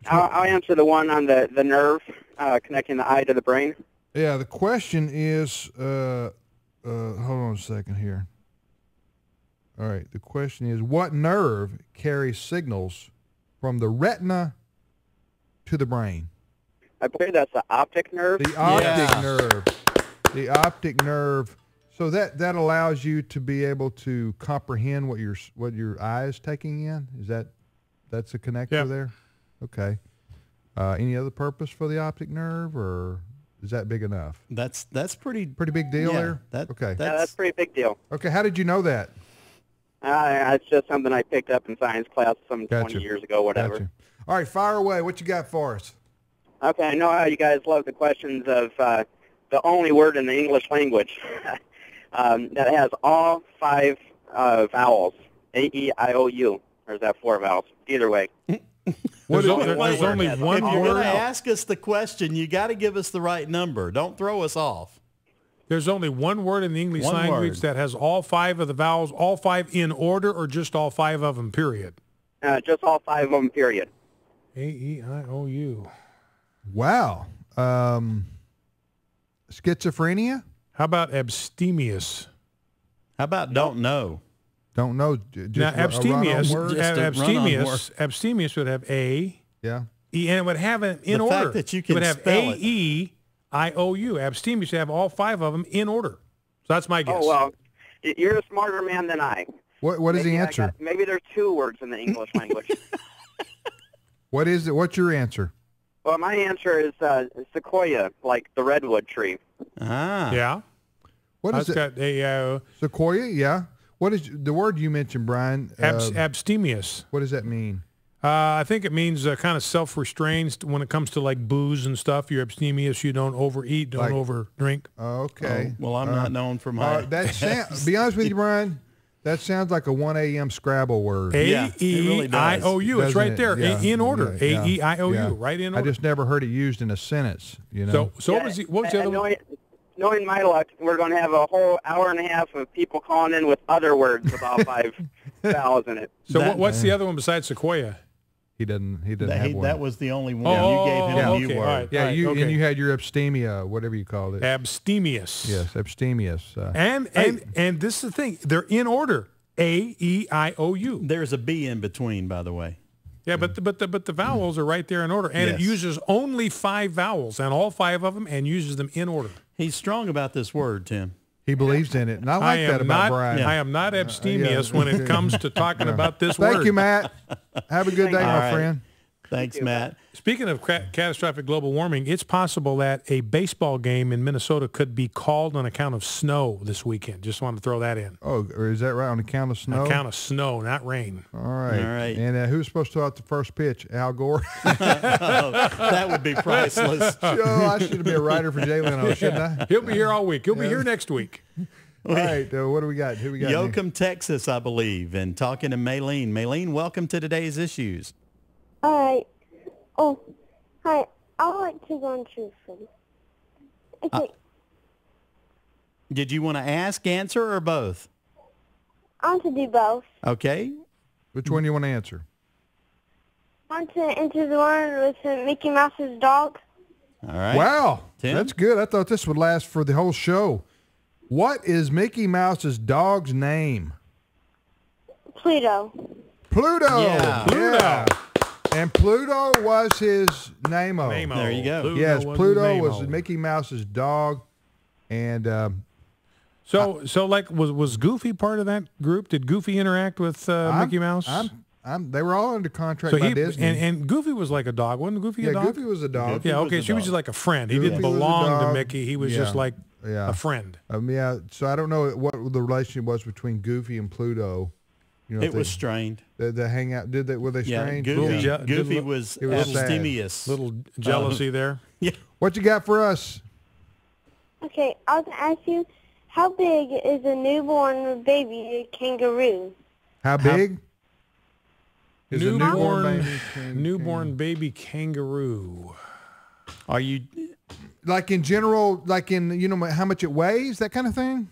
I'll answer the one on the nerve connecting the eye to the brain. Yeah, the question is, hold on a second here. All right, the question is, what nerve carries signals from the retina to the brain? I believe that's the optic nerve. The optic nerve. The optic nerve. So that allows you to be able to comprehend what your eye is taking in. That's a connector there? Okay. Any other purpose for the optic nerve, or is that big enough? That's pretty big deal there. Okay. That's a pretty big deal. Okay. How did you know that? It's just something I picked up in science class some 20 years ago, whatever. Gotcha. All right, fire away. What you got for us? Okay, I know how you guys love the questions of the only word in the English language that has all 5 vowels, A-E-I-O-U. Or is that 4 vowels? Either way. There's only one If you're word. going to ask us the question, you got to give us the right number. Don't throw us off. There's only one word in the English language that has all 5 of the vowels, all 5 in order, or just all 5 of them, period? Just all 5 of them, period. A-E-I-O-U. Wow. Schizophrenia? How about abstemious? How about don't know? Don't know. Now, abstemious would have A, yeah, E, and it would have an in order. The fact that you can it would have spell it. A-E-I-O-U. Abstemious would have all 5 of them in order. So that's my guess. Oh, well, you're a smarter man than I. What is the answer? Maybe there's 2 words in the English language. What is it? What's your answer? Well, my answer is sequoia, like the redwood tree. Ah. Yeah. What is it? Got a, Sequoia, yeah. What is the word you mentioned, Brian? abstemious. What does that mean? I think it means kind of self-restrained when it comes to like booze and stuff. You're abstemious. You don't overeat, don't overdrink. Okay. Well, I'm not known for my... Be honest with you, Brian, that sounds like a 1 a.m. Scrabble word. A-E-I-O-U. It's right there. Yeah. In order. Yeah. A-E-I-O-U. Yeah. Right in order. I just never heard it used in a sentence, you know. So what was the other one? Knowing my luck, we're going to have a whole hour and a half of people calling in with other words with all 5 vowels in it. So what's the other one besides sequoia? He didn't have one. That was the only one. You gave him a new word. Right, yeah, okay. And you had your abstemia, whatever you called it. Abstemious. Yes, abstemious. And this is the thing. They're in order. A-E-I-O-U. There's a B in between, by the way. Yeah, but the vowels are right there in order, and it uses only 5 vowels, and all 5 of them, and uses them in order. He's strong about this word, Tim. He believes in it, and I like that about Brian. I am not abstemious when it comes to talking about this word. Thank you, Matt. Have a good day, my friend. Thanks, Matt. Speaking of catastrophic global warming, it's possible that a baseball game in Minnesota could be called on account of snow this weekend. Just wanted to throw that in. Oh, or is that right, on account of snow? On account of snow, not rain. All right. And who's supposed to throw out the first pitch? Al Gore? That would be priceless. I should be a writer for Jay Leno, shouldn't I? He'll be here all week. He'll be here next week. All right. What do we got? Who we got? Yoakum, Texas, I believe, and talking to Maylene. Maylene, welcome to today's issues. All right. Oh, hi. I would like to go on truthfully. Okay. Did you want to ask, answer, or both? I want to do both. Okay. Which one do you want to answer? I want to answer the one with Mickey Mouse's dog. All right. Wow. Tim? That's good. I thought this would last for the whole show. What is Mickey Mouse's dog's name? Pluto. Pluto. Yeah. Pluto. And Pluto was his name-o. There you go. Yes, Pluto was Mickey Mouse's dog. And so like was Goofy part of that group? Did Goofy interact with Mickey Mouse? They were all under contract by Disney. And Goofy was like a dog, wasn't Goofy a dog? Yeah, Goofy was a dog. Yeah, okay, she was just like a friend. He didn't belong to Mickey. He was just like a friend. So I don't know what the relationship was between Goofy and Pluto. You know, it was strained. They hang out. Were they strained? Goofy was abstemious. Little jealousy there. Yeah. What you got for us? Okay, I was going to ask you, how big is a newborn baby kangaroo? How big? Is newborn baby kangaroo. Are you like in general, like in how much it weighs, that kind of thing?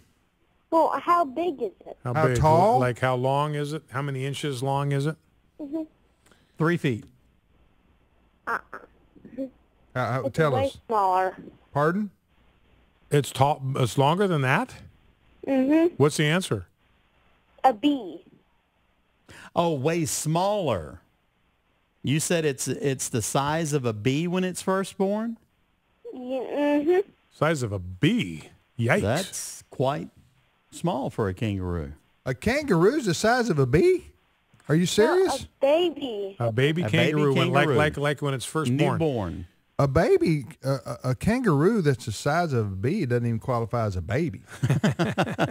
Well, how big is it? How big? tall? Like how long is it? How many inches long is it? 3 feet. It's Tell way us. smaller. Pardon? It's tall. It's longer than that? Mm-hmm. What's the answer? A bee. Oh, way smaller. You said it's the size of a bee when it's first born? Mm-hmm. Size of a bee. Yikes. That's quite small for a kangaroo. A kangaroo's the size of a bee? Are you serious? A baby. A baby A kangaroo, baby kangaroo. like when it's first born. Newborn. A baby, a kangaroo that's the size of a bee doesn't even qualify as a baby.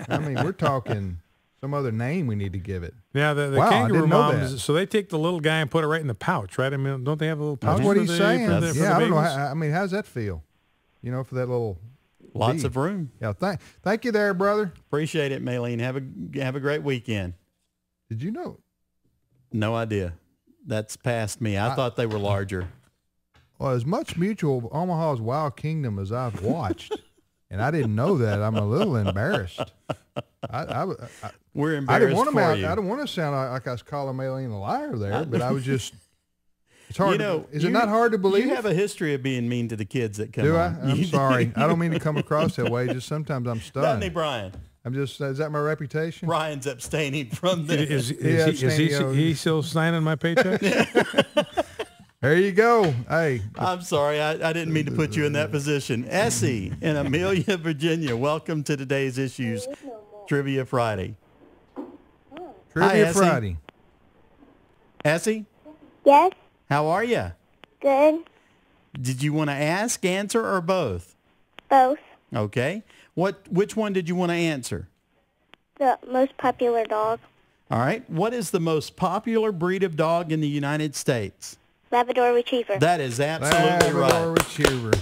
I mean, we're talking some other name we need to give it. Yeah, the Wow, I kangaroo didn't know moms, that. so they take the little guy and put it right in the pouch, right? I mean, don't they have a little pouch? That's what for he's the- saying. for the- for Yeah, the I don't know. babies? I mean, how's that feel? You know, for that little Lots bee. of room. Yeah, thank you there, brother. Appreciate it, Maylene. Have a great weekend. Did you know? No idea. That's past me. I thought they were larger. Well, as much Mutual Omaha's Wild Kingdom as I've watched, and I didn't know that, I'm a little embarrassed. We're I embarrassed didn't want to. for I you. didn't want to sound like I was calling Maylene a liar there, but I was just. It's hard. You know, is it not hard to believe? You have a history of being mean to the kids that come Do I? on. I'm You sorry. do. I don't mean to come across that way. Just sometimes I'm Doesn't he, stunned. Brian? I'm just. Is that my reputation? Brian's abstaining from this. Is he still signing my paycheck? There you go. Hey, I'm sorry. I didn't mean to put you in that position. Essie in Amelia, Virginia. Welcome to today's Issues Trivia Friday. Trivia Essie. Friday. Essie, Yes. how are you? Good. Did you want to ask, answer, or both? Both. Okay. Which one did you want to answer? The most popular dog. All right. What is the most popular breed of dog in the United States? Labrador Retriever. That is absolutely Labrador right. Retriever.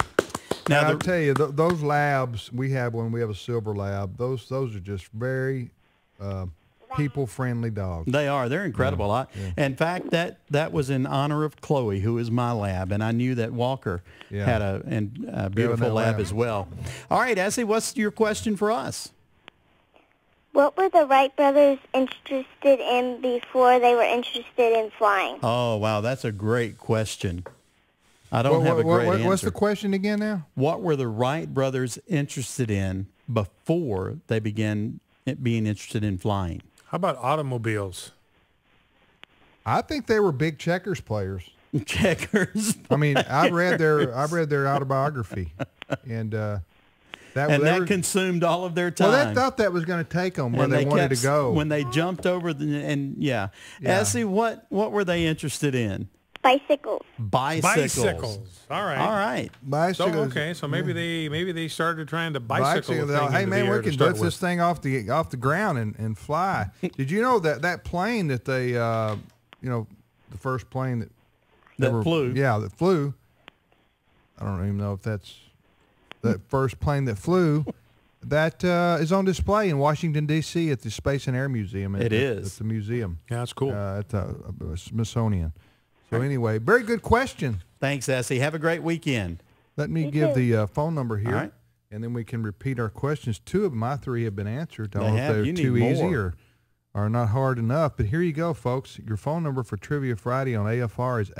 Now, I'll tell you, those labs we have when we have a silver lab. Those are just very people-friendly dogs. they are. They're incredible. In fact, that was in honor of Chloe, who is my lab, and I knew that Walker Yeah. had a beautiful that lab lab. as well. All right, Essie, what's your question for us? What were the Wright brothers interested in before they were interested in flying? Oh, wow, that's a great question. I don't have a great answer. What's the question again now? What were the Wright brothers interested in before they began being interested in flying? How about automobiles? I think they were big checkers players. Checkers. I mean, I read their autobiography, and that consumed all of their time. well, they thought that was going to take them where And they wanted kept- to go. When they jumped over Yeah. Essie, what were they interested in? Bicycles. Bicycles. All right. All right. So, Bicycles. okay, so maybe they started trying to bicycle. the thing Hey into man, the air we to can start lift this with. thing off the ground and fly. Did you know that plane that they, the first plane That flew. Yeah, that flew. I don't even know if that's that first plane that flew. That is on display in Washington D.C. at the Space and Air Museum. It is. At the museum. Yeah, that's cool. At the Smithsonian. So anyway, very good question. Thanks, Essie. Have a great weekend. Let me give the phone number here, All right. and then we can repeat our questions. Two of my three have been answered. I They don't know have. if they're You need too easy more. or not hard enough. But here you go, folks. Your phone number for Trivia Friday on AFR is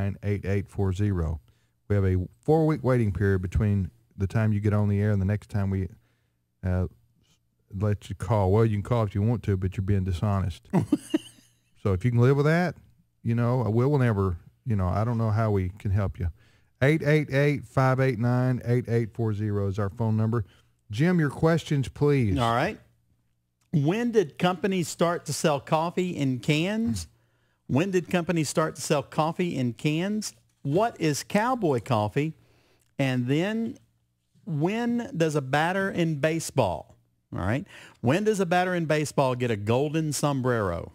888-589-8840. We have a 4-week waiting period between the time you get on the air and the next time we let you call. Well, you can call if you want to, but you're being dishonest. So if you can live with that, we'll never, I don't know how we can help you. 888-589-8840 is our phone number. Jim, your questions, please. All right. When did companies start to sell coffee in cans? When did companies start to sell coffee in cans? What is cowboy coffee? And then when does a batter in baseball, all right, when does a batter in baseball get a golden sombrero?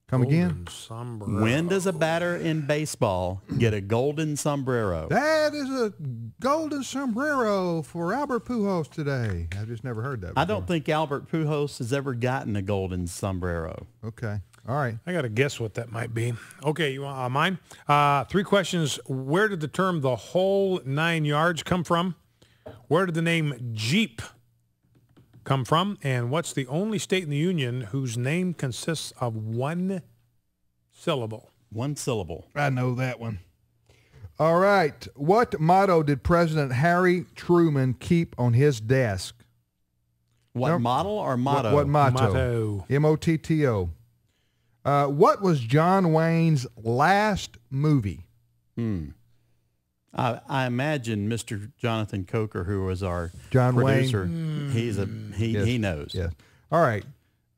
Come again? Golden sombrero. When does a batter in baseball get a golden sombrero? That is a golden sombrero for Albert Pujols today. I've just never heard that before. I don't think Albert Pujols has ever gotten a golden sombrero. Okay. All right. I got to guess what that might be. Okay, you want mine? 3 questions. Where did the term "the whole 9 yards" come from? Where did the name Jeep come from? And what's the only state in the union whose name consists of 1 syllable? One syllable. I know that one. All right. What motto did President Harry Truman keep on his desk? What Nope. model or motto? What motto? Motto. M-O-T-T-O. What was John Wayne's last movie? I imagine Mr. Jonathan Coker, who was our John producer, Wayne. he knows. Yes. All right.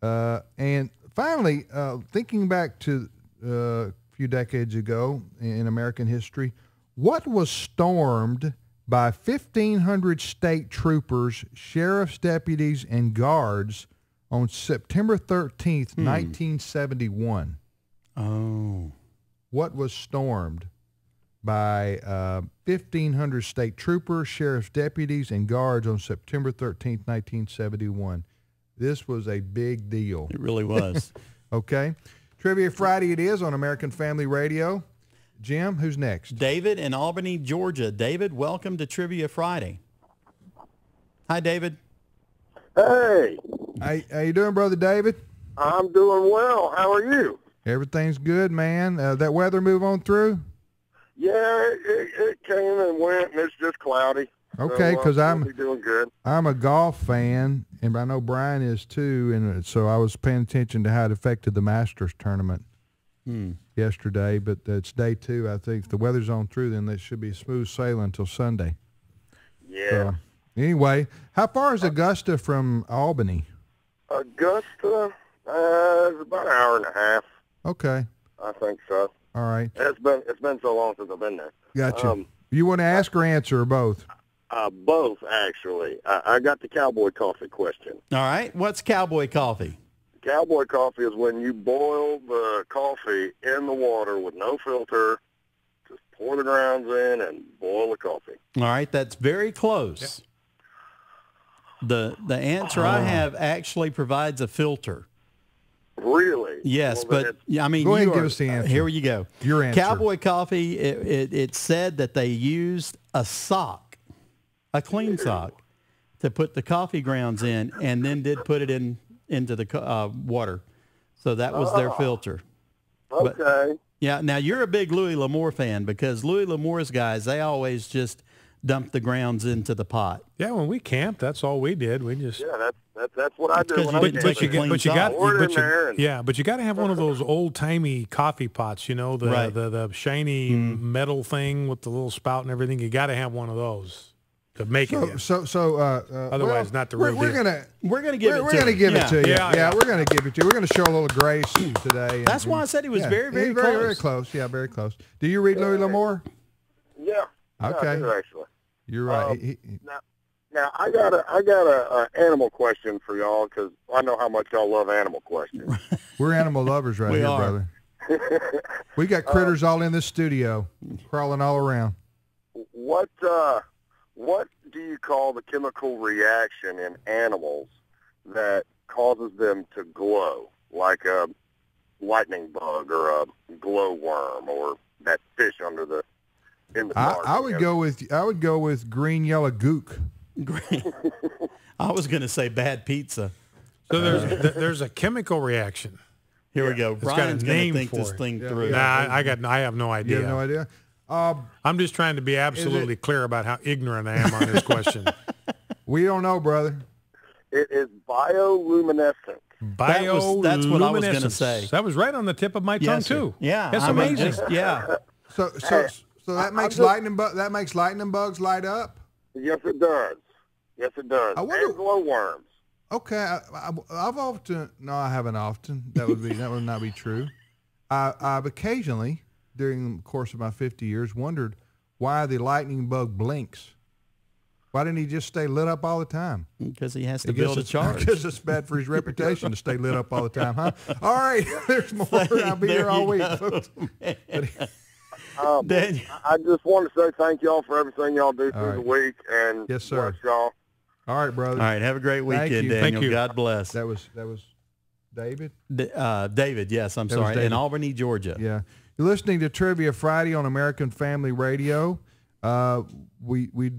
And finally, thinking back to a few decades ago in American history, what was stormed by 1,500 state troopers, sheriff's deputies, and guards on September 13th, 1971? Oh. What was stormed by 1,500 state troopers, sheriff's deputies, and guards on September 13th, 1971? This was a big deal. It really was. Okay. Trivia Friday it is on American Family Radio. Jim, who's next? David in Albany, Georgia. David, welcome to Trivia Friday. Hi, David. Hey, How you doing, Brother David? I'm doing well. How are you? Everything's good, man. That weather move on through? Yeah, it came and went, and it's just cloudy. Okay, because we'll be doing good. I'm a golf fan, and I know Brian is too, and so I was paying attention to how it affected the Masters tournament yesterday, but it's day 2. I think if the weather's on through, then it should be smooth sailing until Sunday. Yeah. So, anyway, how far is Augusta from Albany? Augusta, it's about an hour and a half. Okay. I think so. All right. It's been so long since I've been there. Gotcha. You want to ask or answer or both? Both, actually. I got the cowboy coffee question. All right. What's cowboy coffee? Cowboy coffee is when you boil the coffee in the water with no filter. Just pour the grounds in and boil the coffee. All right. That's very close. Yep. The answer I have actually provides a filter. Really? Yes, Well, but I mean, Go ahead you and give are- us the answer. Here you go. Your answer. Cowboy coffee. It said that they used a sock, a clean sock, to put the coffee grounds in, and then did put it into the water. So that was their filter. Okay. Yeah. Now you're a big Louis L'Amour fan because Louis L'Amour's guys, they always just dump the grounds into the pot. Yeah, when we camped, that's all we did. We just Yeah, that's what I do because when you I didn't camp. take a clean but you got sock. Pour it but in you, there and- yeah, but you got to have one of those old timey coffee pots. You know, the Right. the shiny metal thing with the little spout and everything. You got to have one of those to make it. So Otherwise, well, not the we're, real we're deal. gonna We're gonna give it. we're to gonna him. give it to you. Yeah, Yeah, yeah. we're gonna give it to you. We're gonna show a little grace today. That's why I said he was very, very close. Very close. Yeah, very close. Do you read Louis L'Amour? Yeah. Okay. I do, actually. You're right. Now I got a animal question for y'all because I know how much y'all love animal questions. We're animal lovers right We here, are. brother. We got critters all in this studio, crawling all around. What do you call the chemical reaction in animals that causes them to glow, like a lightning bug or a glowworm or that fish in the dark? I would go with green yellow gook. I was going to say bad pizza. So there's a chemical reaction. Here we go. It's got a Brian's going name to think for this it. thing Yeah, through. Nah, I have no You idea. have no idea. I'm just trying to be absolutely clear about how ignorant I am on this question. We don't know, brother. It is bioluminescent. That's what I was gonna Bioluminescence. say. That was right on the tip of my tongue Yes, sir. too. Yeah. That's I mean, amazing. yeah. So that makes lightning bugs light up. Yes, it does. Yes, it does. I wonder- And glowworms. Okay, I've often I haven't often. That would not be true. I've occasionally, during the course of my 50 years, wondered why the lightning bug blinks. Why didn't he just stay lit up all the time? Because he has to build a charge. Because it's bad for his reputation to stay lit up all the time, huh? All right, there's more. I'll be There here all you week. go, folks. Daniel. I just want to say thank y'all for everything y'all do through All the right. week. And Yes, sir. bless y'all. All right, brother. All right. Have a great Thank weekend, you. Daniel. Thank you. God bless. That was David. David, yes, I'm That was sorry. David. In Albany, Georgia. Yeah, you're listening to Trivia Friday on American Family Radio. We